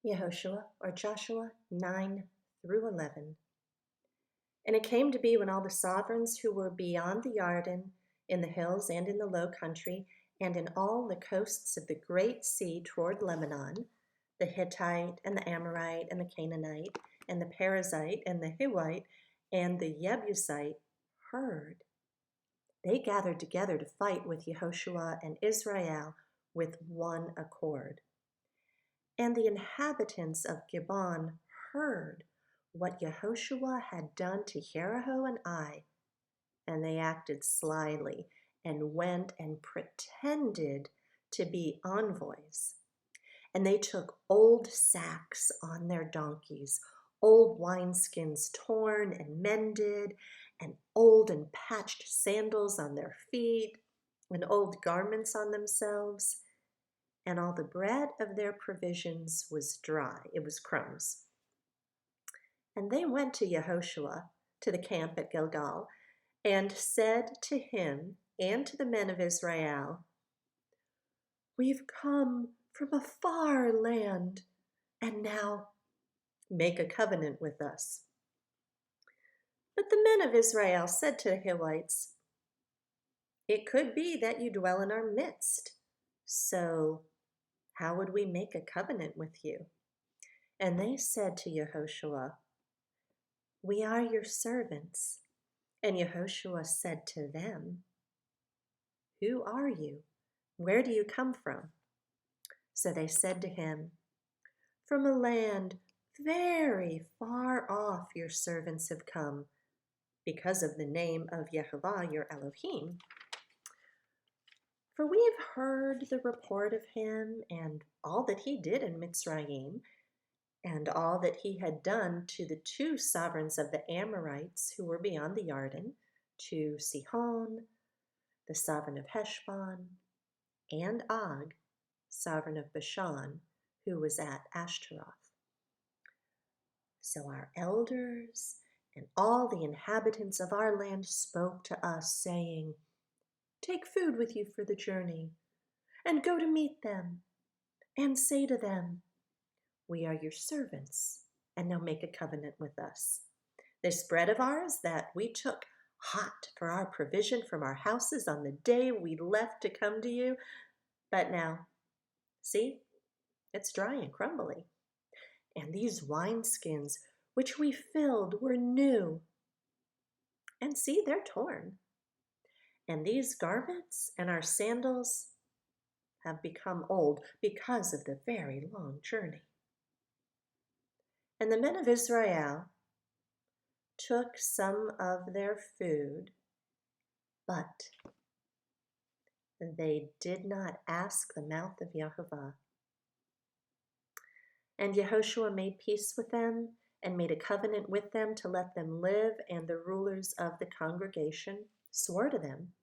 Yehoshua or Joshua 9 through 11. And it came to be when all the sovereigns who were beyond the Jordan, in the hills and in the low country, and in all the coasts of the great sea toward Lebanon, the Hittite and the Amorite and the Canaanite and the Perizzite and the Hivite and the Jebusite heard, they gathered together to fight with Yehoshua and Israel with one accord. And the inhabitants of Gibeon heard what Yehoshua had done to Jericho and Ai, and they acted slyly and went and pretended to be envoys. And they took old sacks on their donkeys, old wineskins torn and mended, and old and patched sandals on their feet, and old garments on themselves. And all the bread of their provisions was dry, it was crumbs. And they went to Yehoshua, to the camp at Gilgal, and said to him and to the men of Israel, "We've come from a far land, and now make a covenant with us." But the men of Israel said to the Hivites, "It could be that you dwell in our midst, so how would we make a covenant with you?" And they said to Yehoshua, "We are your servants." And Yehoshua said to them, "Who are you? Where do you come from?" So they said to him, "From a land very far off your servants have come, because of the name of Yehovah your Elohim. For we have heard the report of him and all that he did in Mitzrayim, and all that he had done to the two sovereigns of the Amorites who were beyond the Jordan, to Sihon, the sovereign of Heshbon, and Og, sovereign of Bashan, who was at Ashtaroth. So our elders and all the inhabitants of our land spoke to us, saying, 'Take food with you for the journey, and go to meet them, and say to them, "We are your servants, and now make a covenant with us. This bread of ours that we took hot for our provision from our houses on the day we left to come to you, but now, see, it's dry and crumbly. And these wineskins which we filled were new, and see, they're torn. And these garments and our sandals have become old because of the very long journey." And the men of Israel took some of their food, but they did not ask the mouth of Yehovah. And Yehoshua made peace with them and made a covenant with them to let them live, and the rulers of the congregation swore to them.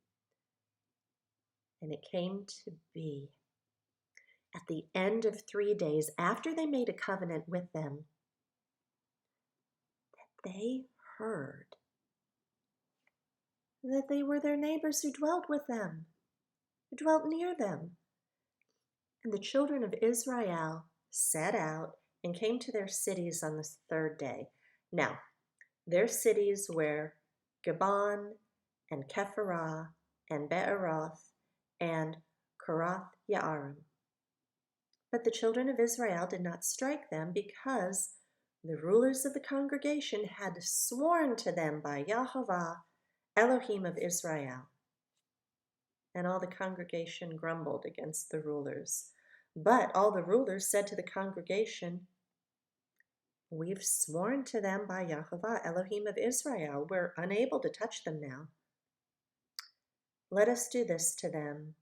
And it came to be at the end of 3 days, after they made a covenant with them, that they heard that they were their neighbors who dwelt with them, who dwelt near them. And the children of Israel set out and came to their cities on the 3rd day. Now, their cities were Gibeon and Kephirah and Beeroth and Kirath Yearim. But the children of Israel did not strike them, because the rulers of the congregation had sworn to them by Yehovah, Elohim of Israel. And all the congregation grumbled against the rulers. But all the rulers said to the congregation, "We've sworn to them by Yehovah, Elohim of Israel. We're unable to touch them now. Let us do this to them.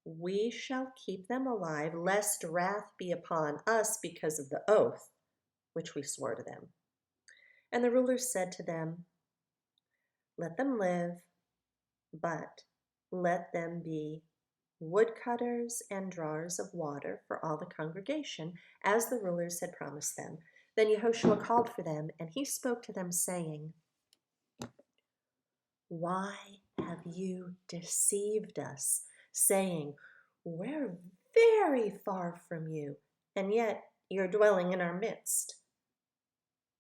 We shall keep them alive, lest wrath be upon us because of the oath which we swore to them." And the rulers said to them, "Let them live, but let them be woodcutters and drawers of water for all the congregation, as the rulers had promised them." Then Yehoshua called for them, and he spoke to them, saying, "Why have you deceived us, saying, 'We're very far from you, and yet you're dwelling in our midst.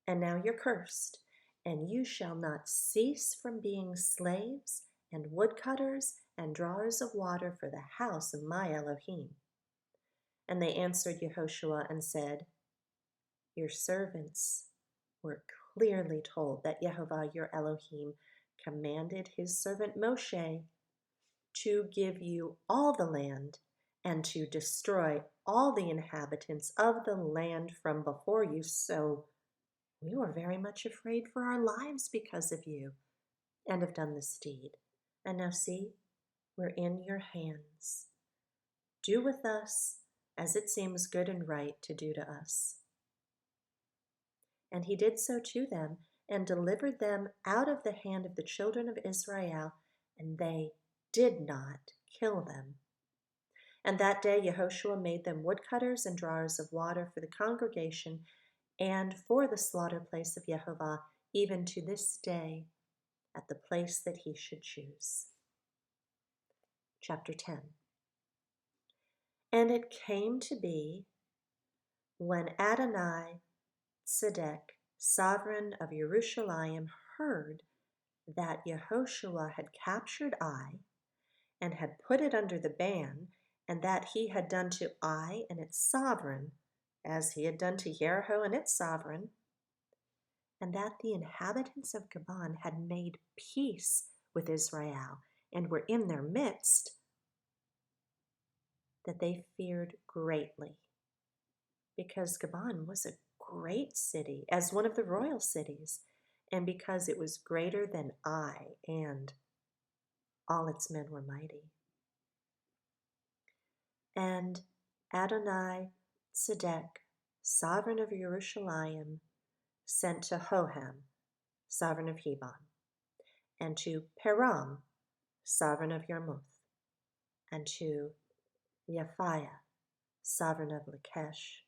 And now you're cursed, and you shall not cease from being slaves and woodcutters and drawers of water for the house of my Elohim. And they answered Yehoshua and said, your servants were clearly told that Yehovah your Elohim commanded his servant Moshe to give you all the land and to destroy all the inhabitants of the land from before you. So we were very much afraid for our lives because of you and have done this deed. And now see, we're in your hands. Do with us as it seems good and right to do to us. And he did so to them and delivered them out of the hand of the children of Israel, and they did not kill them. And that day Yehoshua made them woodcutters and drawers of water for the congregation and for the slaughter place of Yehovah, even to this day, at the place that he should choose. Chapter 10. And it came to be, when Adonai Tzedek, sovereign of Jerusalem, heard that Yehoshua had captured Ai and had put it under the ban, and that he had done to Ai and its sovereign as he had done to Jericho and its sovereign, and that the inhabitants of Gabon had made peace with Israel and were in their midst, that they feared greatly, because Gabon was a great city, as one of the royal cities, and because it was greater than Ai, and all its men were mighty. And Adonai Tzedek, sovereign of Jerusalem, sent to Hoham, sovereign of Hebron, and to Peram, sovereign of Yarmuth, and to Yaphiah, sovereign of Lachish,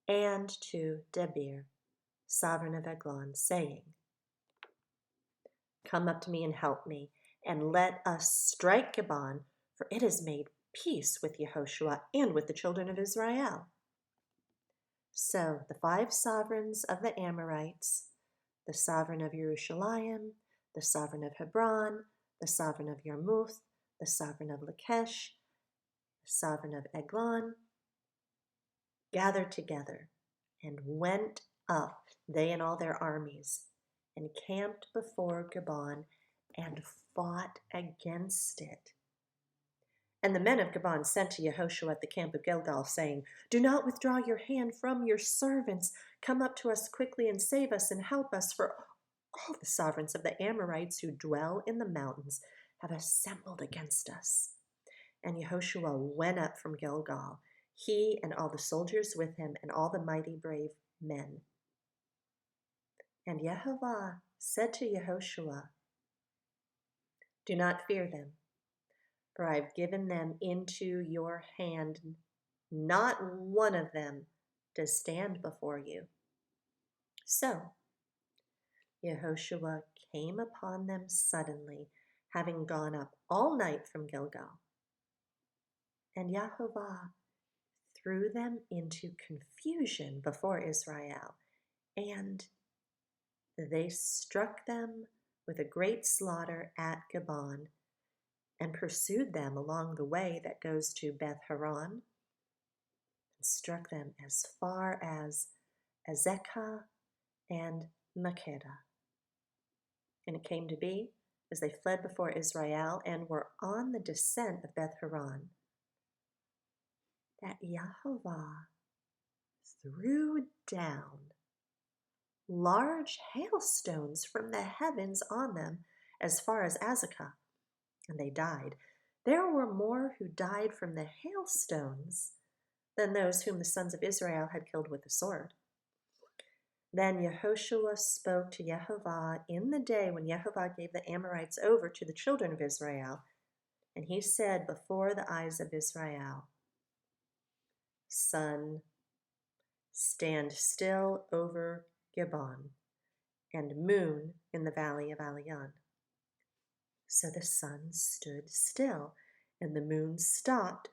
and to Debir, sovereign of Eglon, saying, come up to me and help me, and let us strike Gabon, for it has made peace with Yehoshua and with the children of Israel. So the 5 sovereigns of the Amorites, the sovereign of Jerusalem, the sovereign of Hebron, the sovereign of Yarmuth, the sovereign of Lachish, the sovereign of Eglon, gathered together and went up, they and all their armies, and camped before Gabon and fought against it. And the men of Gabon sent to Yehoshua at the camp of Gilgal, saying, do not withdraw your hand from your servants. Come up to us quickly and save us and help us, for all the sovereigns of the Amorites who dwell in the mountains have assembled against us. And Yehoshua went up from Gilgal, he and all the soldiers with him, and all the mighty brave men. And Yehovah said to Yehoshua, do not fear them, for I have given them into your hand. Not one of them does stand before you. So Yehoshua came upon them suddenly, having gone up all night from Gilgal. And Yehovah threw them into confusion before Israel, and they struck them with a great slaughter at Gabon, and pursued them along the way that goes to Beth Horon, and struck them as far as Azekah and Makkedah. And it came to be, as they fled before Israel and were on the descent of Beth Horon, that Yehovah threw down large hailstones from the heavens on them as far as Azekah, and they died. There were more who died from the hailstones than those whom the sons of Israel had killed with the sword. Then Yehoshua spoke to Yehovah in the day when Yehovah gave the Amorites over to the children of Israel, and he said before the eyes of Israel, sun, stand still over Gabon, and moon in the valley of Alion. So the sun stood still, and the moon stopped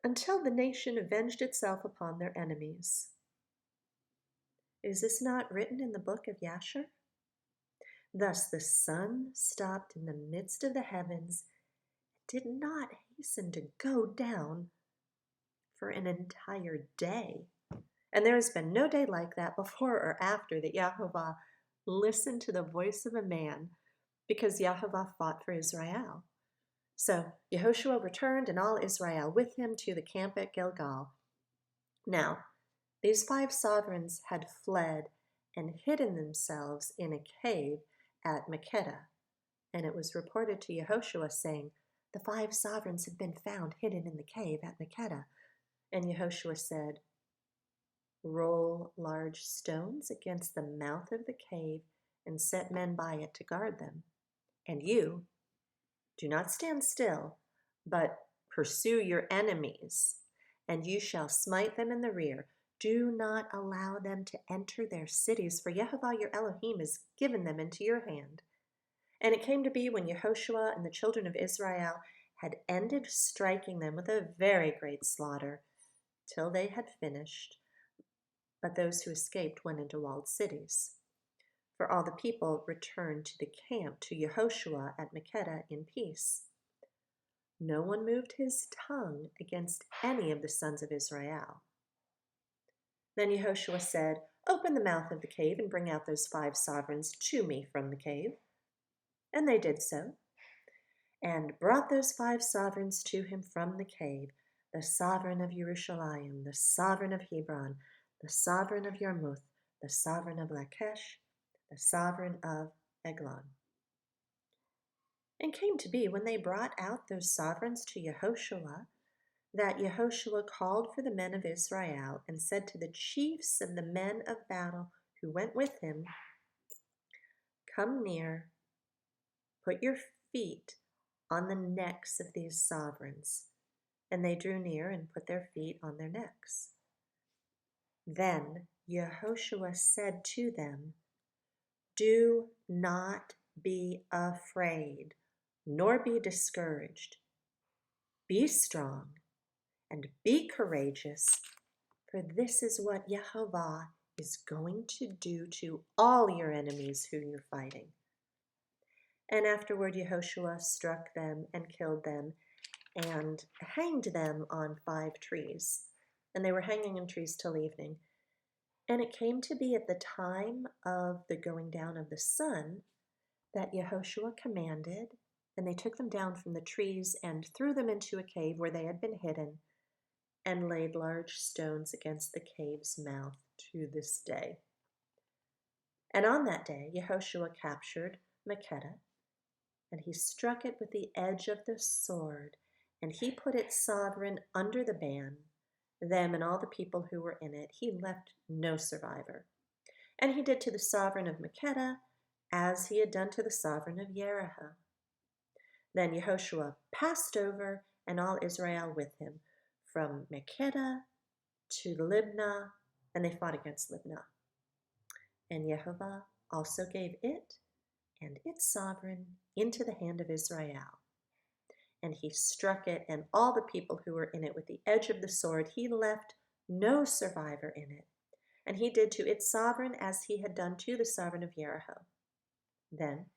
until the nation avenged itself upon their enemies. Is this not written in the book of Yashar? Thus the sun stopped in the midst of the heavens, did not hasten to go down for an entire day. And there has been no day like that before or after that Yehovah listened to the voice of a man, because Yehovah fought for Israel. So Yehoshua returned and all Israel with him to the camp at Gilgal. Now, these 5 sovereigns had fled and hidden themselves in a cave at Makkedah. And it was reported to Yehoshua, saying, "The 5 sovereigns have been found hidden in the cave at Makkedah." And Yehoshua said, "Roll large stones against the mouth of the cave and set men by it to guard them. And you, do not stand still, but pursue your enemies, and you shall smite them in the rear. Do not allow them to enter their cities, for Yehovah your Elohim has given them into your hand." And it came to be, when Yehoshua and the children of Israel had ended striking them with a very great slaughter, till they had finished, but those who escaped went into walled cities. For all the people returned to the camp to Yehoshua at Makkedah in peace. No one moved his tongue against any of the sons of Israel. Then Yehoshua said, "Open the mouth of the cave and bring out those 5 sovereigns to me from the cave." And they did so, and brought those 5 sovereigns to him from the cave, the sovereign of Jerusalem, the sovereign of Hebron, the sovereign of Yarmuth, the sovereign of Lachish, the sovereign of Eglon. And came to be, when they brought out those sovereigns to Yehoshua, that Yehoshua called for the men of Israel and said to the chiefs and the men of battle who went with him, "Come near, put your feet on the necks of these sovereigns." And they drew near and put their feet on their necks. Then Yehoshua said to them, "Do not be afraid, nor be discouraged. Be strong and be courageous, for this is what Yehovah is going to do to all your enemies who you're fighting." And afterward Yehoshua struck them and killed them and hanged them on 5 trees. And they were hanging in trees till evening. And it came to be, at the time of the going down of the sun, that Yehoshua commanded, and they took them down from the trees and threw them into a cave where they had been hidden, and laid large stones against the cave's mouth to this day. And on that day Yehoshua captured Makkedah, and he struck it with the edge of the sword, and he put its sovereign under the ban, them and all the people who were in it. He left no survivor. And he did to the sovereign of Makkedah as he had done to the sovereign of Jericho. Then Yehoshua passed over, and all Israel with him, from Makkedah to Libnah, and they fought against Libnah. And Yehovah also gave it and its sovereign into the hand of Israel. And he struck it and all the people who were in it with the edge of the sword. He left no survivor in it. And he did to its sovereign as he had done to the sovereign of Jericho. Then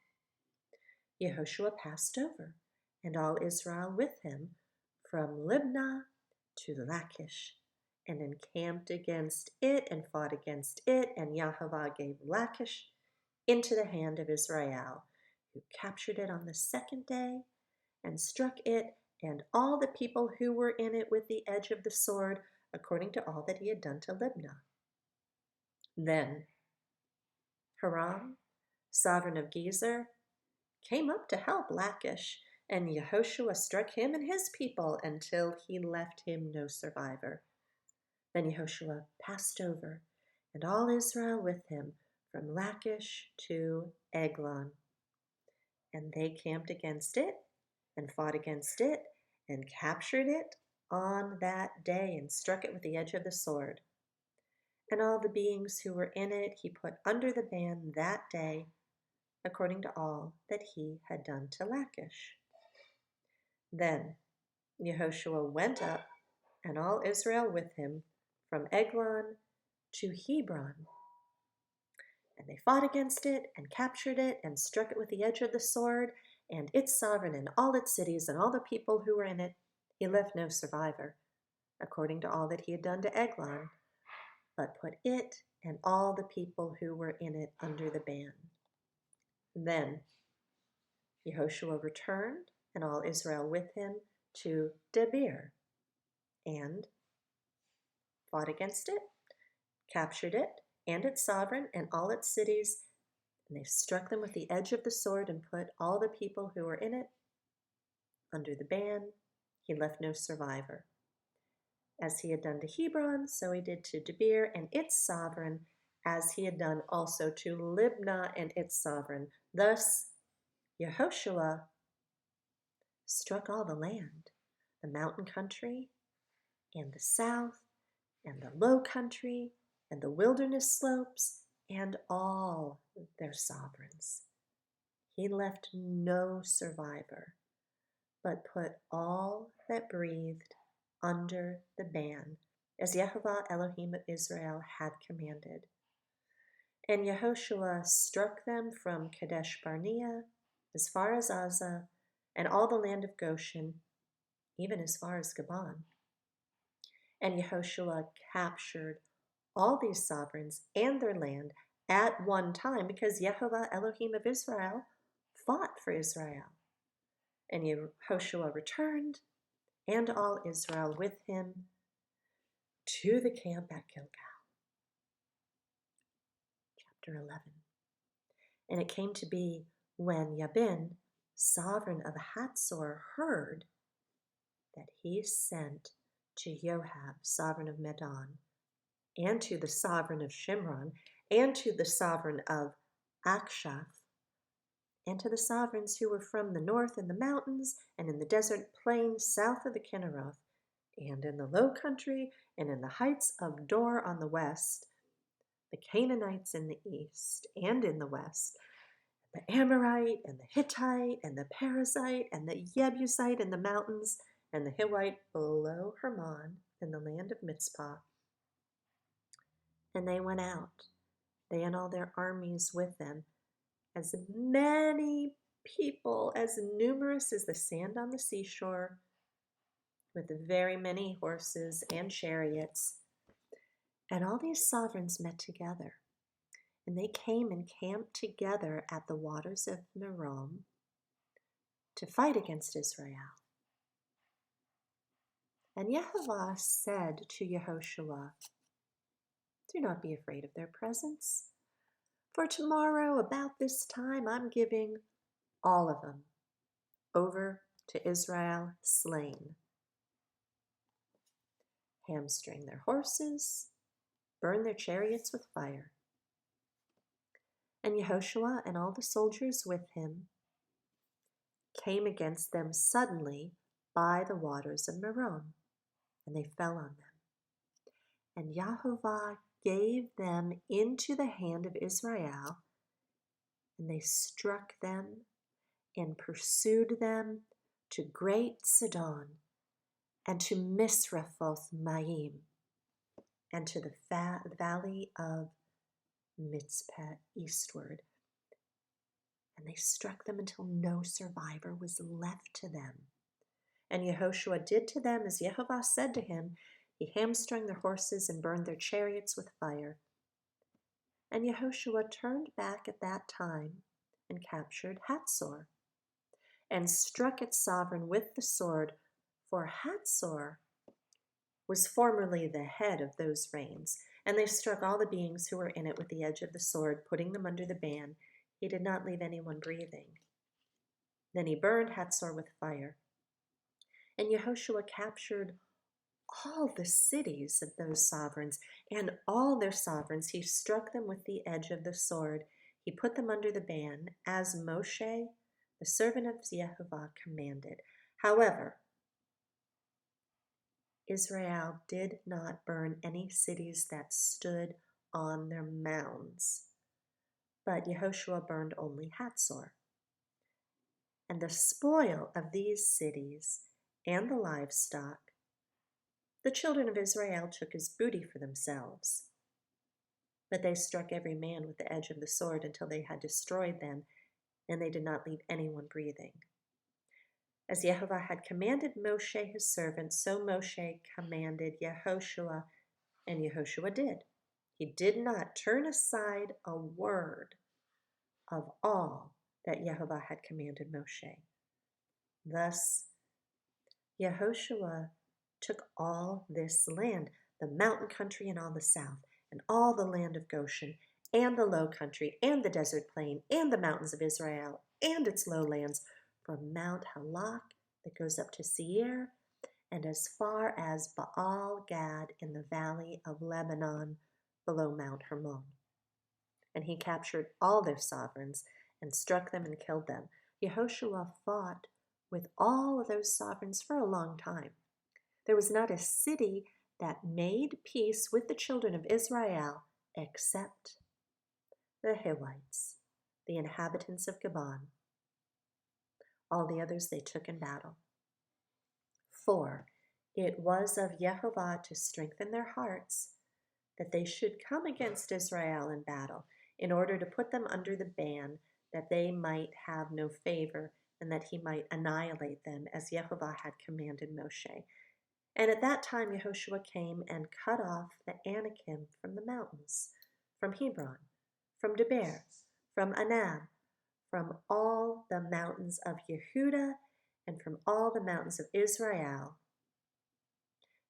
Yehoshua passed over, and all Israel with him, from Libnah to Lachish, and encamped against it and fought against it. And Yehovah gave Lachish into the hand of Israel, who captured it on the 2nd day, and struck it and all the people who were in it with the edge of the sword, according to all that he had done to Libnah. Then Hiram, sovereign of Gezer, came up to help Lachish, and Yehoshua struck him and his people until he left him no survivor. Then Yehoshua passed over, and all Israel with him, from Lachish to Eglon. And they camped against it, and fought against it, and captured it on that day, and struck it with the edge of the sword. And all the beings who were in it he put under the ban that day, according to all that he had done to Lachish. Then Yehoshua went up and all Israel with him, from Eglon to Hebron. And they fought against it, and captured it, and struck it with the edge of the sword, and its sovereign, and all its cities, and all the people who were in it. He left no survivor, according to all that he had done to Eglon, but put it and all the people who were in it under the ban. Then Yehoshua returned, and all Israel with him, to Debir, and fought against it, captured it, and its sovereign, and all its cities, and they struck them with the edge of the sword, and put all the people who were in it under the ban. He left no survivor. As he had done to Hebron, so he did to Debir and its sovereign, as he had done also to Libnah and its sovereign. Thus Yehoshua struck all the land, the mountain country, and the south, and the low country, and the wilderness slopes, and all their sovereigns. He left no survivor, but put all that breathed under the ban, as Yehovah Elohim of Israel had commanded. And Yehoshua struck them from Kadesh Barnea as far as Azza, and all the land of Goshen, even as far as Gabon. And Yehoshua captured all these sovereigns and their land at one time, because Yehovah Elohim of Israel fought for Israel. And Yehoshua returned, and all Israel with him, to the camp at Gilgal. Chapter 11. And it came to be, when Yabin, sovereign of Hatzor, heard, that he sent to Joab, sovereign of Medan, and to the sovereign of Shimron, and to the sovereign of Akshaph, and to the sovereigns who were from the north in the mountains, and in the desert plain south of the Kinneroth, and in the low country, and in the heights of Dor on the west, the Canaanites in the east and in the west, the Amorite, and the Hittite, and the Perizzite, and the Jebusite in the mountains, and the Hivite below Hermon in the land of Mitzpah. And they went out, they and all their armies with them, as many people, as numerous as the sand on the seashore, with very many horses and chariots. And all these sovereigns met together, and they came and camped together at the waters of Merom to fight against Israel. And Yehovah said to Yehoshua, "Do not be afraid of their presence, for tomorrow about this time I'm giving all of them over to Israel slain. Hamstring their horses, burn their chariots with fire." And Yehoshua and all the soldiers with him came against them suddenly by the waters of Merom, and they fell on them. And Yehovah gave them into the hand of Israel, and they struck them and pursued them to Great Sidon, and to Misrephoth Maim, and to the valley of Mitzpeh eastward. And they struck them until no survivor was left to them. And Yehoshua did to them as Yehovah said to him. He hamstrung their horses and burned their chariots with fire. And Yehoshua turned back at that time and captured Hatzor, and struck its sovereign with the sword, for Hatzor was formerly the head of those reigns. And they struck all the beings who were in it with the edge of the sword, putting them under the ban. He did not leave anyone breathing. Then he burned Hatzor with fire. And Yehoshua captured all the cities of those sovereigns, and all their sovereigns he struck them with the edge of the sword. He put them under the ban, as Moshe, the servant of Yehovah, commanded. However, Israel did not burn any cities that stood on their mounds, but Yehoshua burned only Hatzor. And the spoil of these cities and the livestock, the children of Israel took his booty for themselves. But they struck every man with the edge of the sword until they had destroyed them, and they did not leave anyone breathing. As Yehovah had commanded Moshe his servant, so Moshe commanded Yehoshua, and Yehoshua did. He did not turn aside a word of all that Yehovah had commanded Moshe. Thus, Yehoshua took all this land, the mountain country and all the south, and all the land of Goshen, and the low country, and the desert plain, and the mountains of Israel, and its lowlands, from Mount Halak that goes up to Seir, and as far as Baal Gad in the valley of Lebanon below Mount Hermon. And he captured all their sovereigns and struck them and killed them. Yehoshua fought with all of those sovereigns for a long time. There was not a city that made peace with the children of Israel except the Hivites, the inhabitants of Gabon. All the others they took in battle. For it was of Yehovah to strengthen their hearts, that they should come against Israel in battle, in order to put them under the ban, that they might have no favor, and that he might annihilate them, as Yehovah had commanded Moshe. And at that time Yehoshua came and cut off the Anakim from the mountains, from Hebron, from Debir, from Anab, from all the mountains of Yehudah, and from all the mountains of Israel.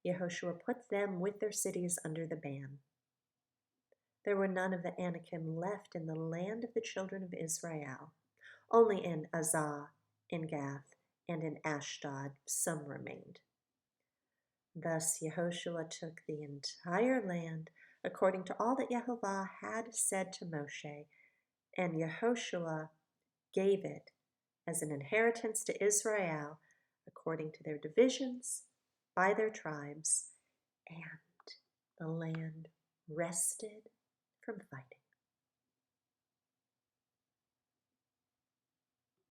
Yehoshua put them with their cities under the ban. There were none of the Anakim left in the land of the children of Israel. Only in Azah, in Gath, and in Ashdod some remained. Thus Yehoshua took the entire land according to all that Yehovah had said to Moshe, and Yehoshua gave it as an inheritance to Israel according to their divisions, by their tribes, and the land rested from fighting.